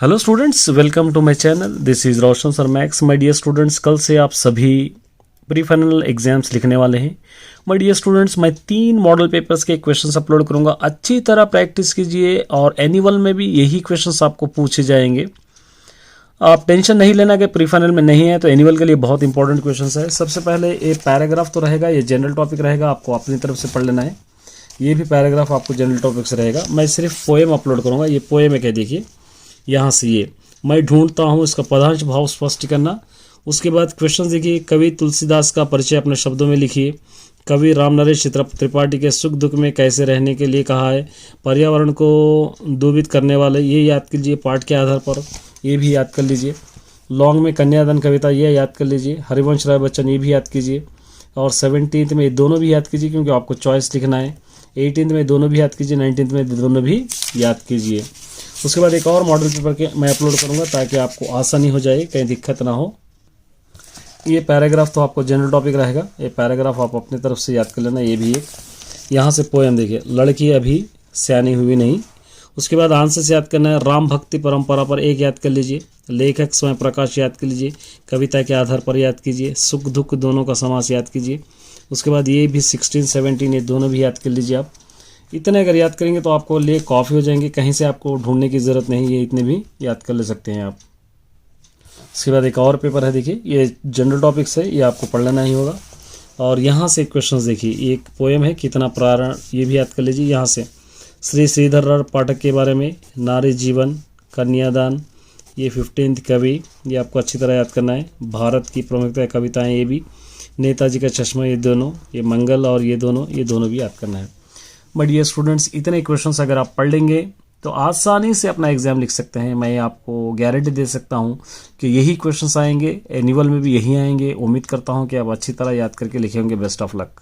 Hello students, welcome to my channel. This is Roshan sir Max. My dear students, कल से आप सभी pre final exams लिखने वाले हैं। माय डियर स्टूडेंट्स, मैं 3 मॉडल पेपर्स के क्वेश्चंस अपलोड करूंगा। अच्छी तरह प्रैक्टिस कीजिए और एनुअल में भी यही क्वेश्चंस आपको पूछे जाएंगे। आप टेंशन नहीं लेना कि प्री फाइनल में नहीं है, तो एनुअल के लिए बहुत इंपॉर्टेंट क्वेश्चंस है। सबसे पहले ये पैराग्राफ तो रहेगा, ये जनरल टॉपिक रहेगा, आपको अपनी तरफ से पढ़ लेना है। ये भी पैराग्राफ आपको जनरल टॉपिक से रहेगा। मैं सिर्फ पोएम अपलोड करूँगा। ये पोएम है, क्या देखिए यहाँ से, ये मैं ढूंढता हूँ, इसका पदांश भाव स्पष्ट करना। उसके बाद क्वेश्चन देखिए, कवि तुलसीदास का परिचय अपने शब्दों में लिखिए। कवि रामनरेश त्रिपाठी के सुख दुख में कैसे रहने के लिए कहा है। पर्यावरण को दूषित करने वाले, ये याद कीजिए पाठ के आधार पर, ये भी याद कर लीजिए। लॉन्ग में कन्यादान कविता, ये याद कर लीजिए। हरिवंश राय बच्चन, ये भी याद कीजिए। और 17th में दोनों भी याद कीजिए, क्योंकि आपको चॉइस लिखना है। 18th में दोनों भी याद कीजिए, 19th में दोनों भी याद कीजिए। उसके बाद एक और मॉडल पेपर के मैं अपलोड करूंगा, ताकि आपको आसानी हो जाए, कहीं दिक्कत ना हो। ये पैराग्राफ तो आपको जनरल टॉपिक रहेगा, ये पैराग्राफ आप अपनी तरफ से याद कर लेना। ये भी एक यहाँ से पोएम देखिए, लड़की अभी सयानी हुई नहीं। उसके बाद आंसर से याद करना है। राम भक्ति परंपरा पर एक याद कर लीजिए। लेखक स्वयं प्रकाश याद कर लीजिए। कविता के आधार पर याद कीजिए। सुख दुख दोनों का समास याद कीजिए। उसके बाद ये भी 16, 17 ये दोनों भी याद कर लीजिए। आप इतने अगर याद करेंगे तो आपको लिए काफ़ी हो जाएंगे, कहीं से आपको ढूंढने की ज़रूरत नहीं है, इतने भी याद कर ले सकते हैं आप। उसके बाद एक और पेपर है, देखिए ये जनरल टॉपिक्स है, ये आपको पढ़ लेना ही होगा। और यहाँ से क्वेश्चंस देखिए, एक पोएम है कितना प्राण, ये भी याद कर लीजिए। यहाँ से श्री श्रीधर पाठक के बारे में, नारी जीवन, कन्यादान, ये 15th कवि, ये आपको अच्छी तरह याद करना है। भारत की प्रमुख कविताएँ, ये भी, नेताजी का चश्मा, ये दोनों, ये मंगल और ये दोनों भी याद करना है। बट ये स्टूडेंट्स, इतने क्वेश्चंस अगर आप पढ़ लेंगे तो आसानी से अपना एग्जाम लिख सकते हैं। मैं आपको गारंटी दे सकता हूं कि यही क्वेश्चंस आएंगे, एनुअल में भी यही आएंगे। उम्मीद करता हूं कि आप अच्छी तरह याद करके लिखे होंगे। Best of luck.